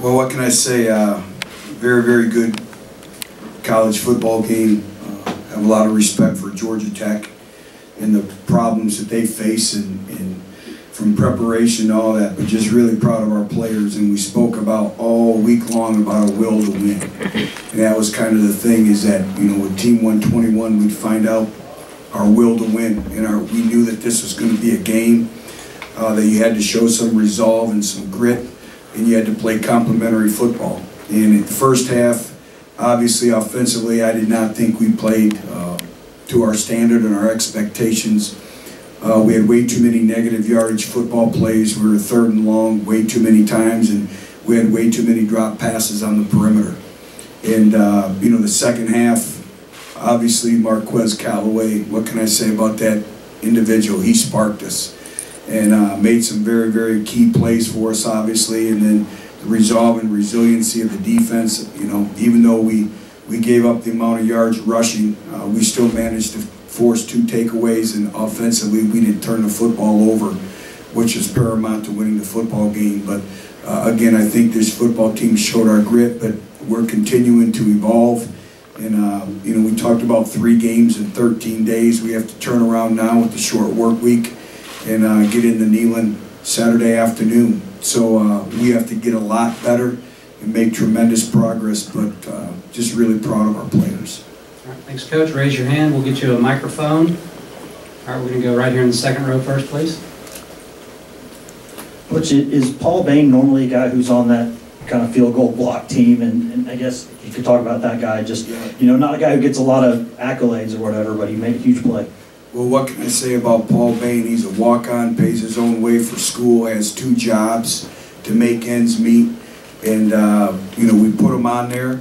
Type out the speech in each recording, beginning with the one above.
Well, what can I say? Very, very good college football game. Have a lot of respect for Georgia Tech and the problems that they face and from preparation and all that, but just really proud of our players. And we spoke about all week long about a will to win. And that was kind of the thing, is that, you know, with Team 121, we'd find out our will to win. And we knew that this was going to be a game that you had to show some resolve and some grit, and you had to play complementary football. And in the first half, obviously offensively, I did not think we played to our standard and our expectations. We had way too many negative yardage football plays. We were 3rd and long way too many times, and we had way too many drop passes on the perimeter. And you know, the second half, obviously Marquez Callaway, what can I say about that individual? He sparked us and made some very, very key plays for us, obviously. And then the resolve and resiliency of the defense, you know, even though we gave up the amount of yards rushing, we still managed to force 2 takeaways, and offensively we didn't turn the football over, which is paramount to winning the football game. But again, I think this football team showed our grit, but we're continuing to evolve. And you know, we talked about 3 games in 13 days. We have to turn around now with the short work week and get into Neyland Saturday afternoon. So we have to get a lot better and make tremendous progress, but just really proud of our players. All right, thanks, Coach. Raise your hand. We'll get you a microphone. All right, we're going to go right here in the second row first, please. Butch, is Paul Bain normally a guy who's on that kind of field goal block team? And I guess you could talk about that guy, just, you know, not a guy who gets a lot of accolades or whatever, but he made a huge play. Well, what can I say about Paul Bain? He's a walk-on, pays his own way for school, has 2 jobs to make ends meet. And, you know, we put him on there,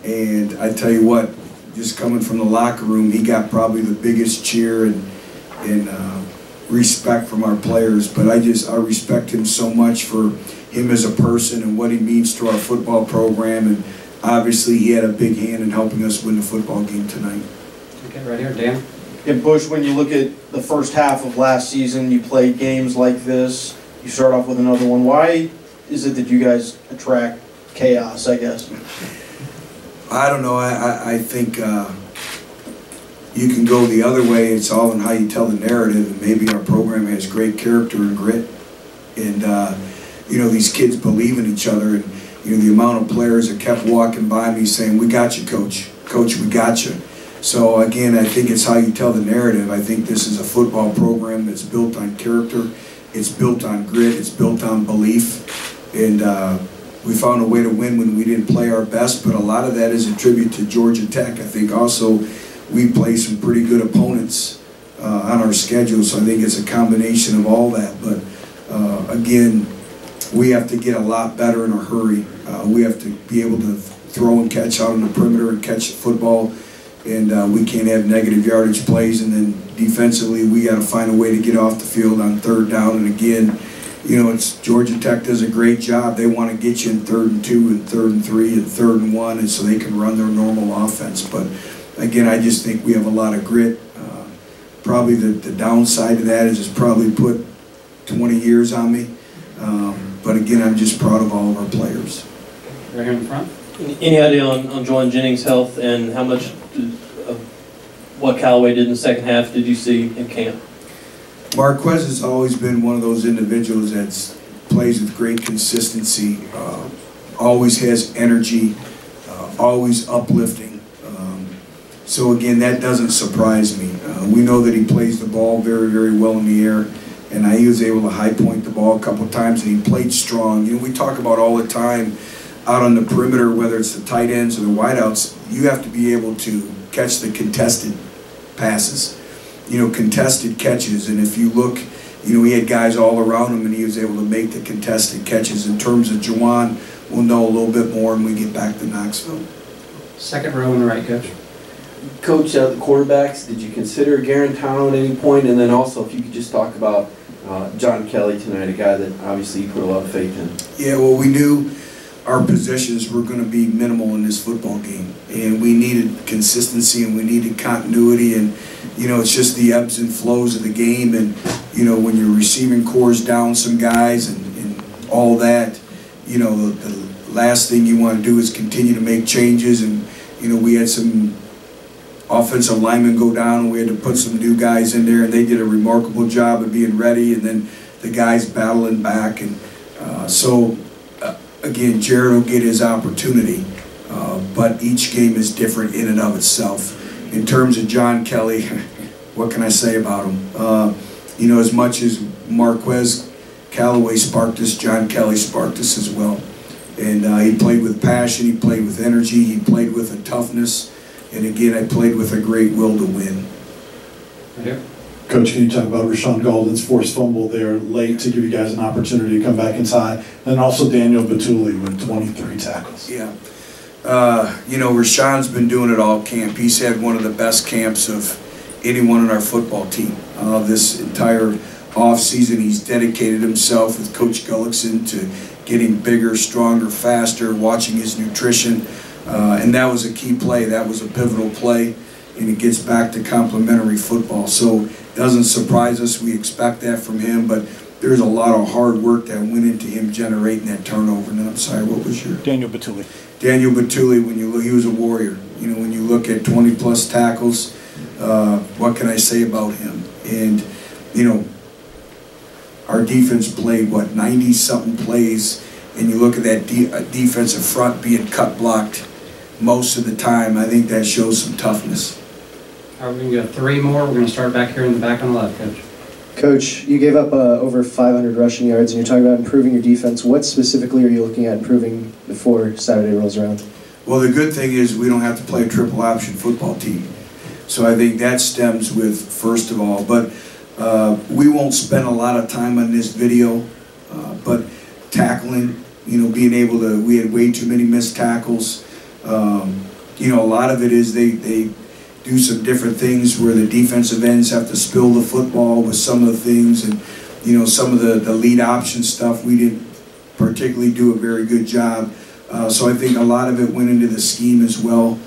and I tell you what, just coming from the locker room, he got probably the biggest cheer and respect from our players. But I respect him so much for him as a person and what he means to our football program. And obviously, he had a big hand in helping us win the football game tonight. Okay, right here, Dan. Yeah, Bush, when you look at the first half of last season, you played games like this, you start off with another one. Why is it that you guys attract chaos, I guess? I don't know. I think you can go the other way. It's all in how you tell the narrative, and maybe our program has great character and grit. And, you know, these kids believe in each other. And, you know, the amount of players that kept walking by me saying, "We got you, Coach. Coach, we got you." So, again, I think it's how you tell the narrative. I think this is a football program that's built on character. It's built on grit. It's built on belief. And we found a way to win when we didn't play our best, but a lot of that is a tribute to Georgia Tech. I think also we play some pretty good opponents on our schedule, so I think it's a combination of all that. But again, we have to get a lot better in a hurry. We have to be able to throw and catch out on the perimeter and catch the football, and we can't have negative yardage plays. And then defensively, we got to find a way to get off the field on 3rd down. And again, you know, it's Georgia Tech does a great job. They want to get you in 3rd and 2 and 3rd and 3 and 3rd and 1, and so they can run their normal offense. But again, I just think we have a lot of grit. Probably the downside to that is it's probably put 20 years on me. But again, I'm just proud of all of our players. Right here in the front. Any idea on Juwan Jennings' health and how much of what Callaway did in the second half did you see in camp? Marquez has always been one of those individuals that plays with great consistency, always has energy, always uplifting. So again, that doesn't surprise me. We know that he plays the ball very, very well in the air, and he was able to high point the ball a couple of times, and he played strong. You know, we talk about all the time out on the perimeter, whether it's the tight ends or the wideouts, you have to be able to catch the contested passes. You know, contested catches, and if you look, you know, he had guys all around him and he was able to make the contested catches. In terms of Juwan, we'll know a little bit more when we get back to Knoxville. Second row on the right, Coach. Coach, the quarterbacks, did you consider Garantano at any point? And then also, if you could just talk about John Kelly tonight, a guy that obviously you put a lot of faith in. Yeah, well, we knew our positions were going to be minimal in this football game, and we needed consistency and we needed continuity. And you know, it's just the ebbs and flows of the game, and you know, when your receiving core's down some guys and all that, you know, the last thing you want to do is continue to make changes. And, you know, we had some offensive linemen go down, and we had to put some new guys in there, and they did a remarkable job of being ready, and then the guys battling back. And again, Jared will get his opportunity, but each game is different in and of itself. In terms of John Kelly, what can I say about him? You know, as much as Marquez Callaway sparked us, John Kelly sparked us as well. And he played with passion, he played with energy, he played with a toughness, and again, I played with a great will to win. Right here. Coach, can you talk about Rashawn Golden's forced fumble there late to give you guys an opportunity to come back and tie, and also Daniel Batuli with 23 tackles? Yeah. You know, Rashawn's been doing it all camp. He's had one of the best camps of anyone on our football team. This entire off-season, he's dedicated himself with Coach Gullickson to getting bigger, stronger, faster, watching his nutrition. And that was a key play. That was a pivotal play. And it gets back to complementary football. So it doesn't surprise us. We expect that from him. But there's a lot of hard work that went into him generating that turnover. And then, I'm sorry, what was your? Daniel Batuli. Daniel Batuli, when you look, he was a warrior. You know, when you look at 20-plus tackles, what can I say about him? And, you know, our defense played, what, 90-something plays, and you look at that defensive front being cut blocked most of the time. I think that shows some toughness. All right, we're going to go 3 more. We're going to start back here in the back on the left, Coach. Coach, you gave up over 500 rushing yards, and you're talking about improving your defense. What specifically are you looking at improving before Saturday rolls around? Well, the good thing is we don't have to play a triple option football team. So I think that stems with, first of all, but we won't spend a lot of time on this video, but tackling, you know, being able to, we had way too many missed tackles. You know, a lot of it is they do some different things where the defensive ends have to spill the football with some of the things, and, you know, some of the lead option stuff we didn't particularly do a very good job. So I think a lot of it went into the scheme as well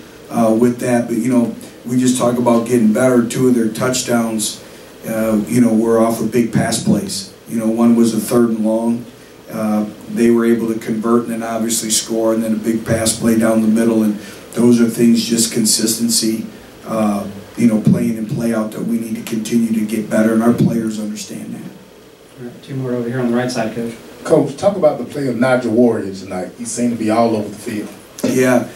with that. But, you know, we just talk about getting better. 2 of their touchdowns, you know, were off of big pass plays. You know, one was a 3rd and long. They were able to convert and then obviously score, and then a big pass play down the middle. And those are things, just consistency, you know, playing and play out, that we need to continue to get better, and our players understand that. All right, 2 more over here on the right side, Coach. Coach, talk about the play of Nigel Warrior tonight. He seemed to be all over the field. Yeah,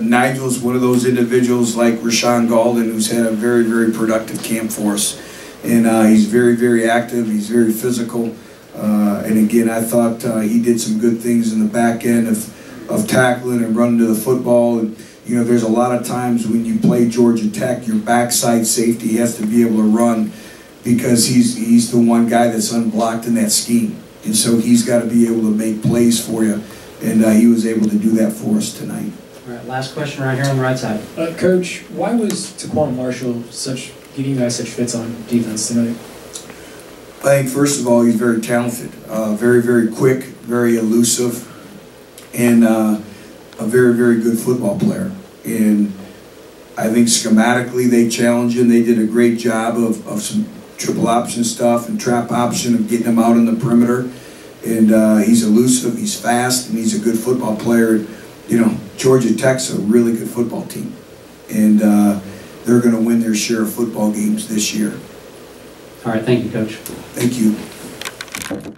Nigel's one of those individuals like Rashawn Golden who's had a very, very productive camp for us. And he's very, very active. He's very physical. And again, I thought he did some good things in the back end of tackling and running to the football. And, you know, there's a lot of times when you play Georgia Tech, your backside safety has to be able to run because he's the one guy that's unblocked in that scheme. And so he's got to be able to make plays for you. And he was able to do that for us tonight. All right, last question right here on the right side. Coach, why was Taquan Marshall giving you guys such fits on defense tonight? I think, first of all, he's very talented, very, very quick, very elusive, and a very, very good football player. And I think schematically they challenged him. They did a great job of some triple option stuff and trap option of getting him out on the perimeter. And he's elusive, he's fast, and he's a good football player. You know, Georgia Tech's a really good football team. And they're going to win their share of football games this year. All right, thank you, Coach. Thank you.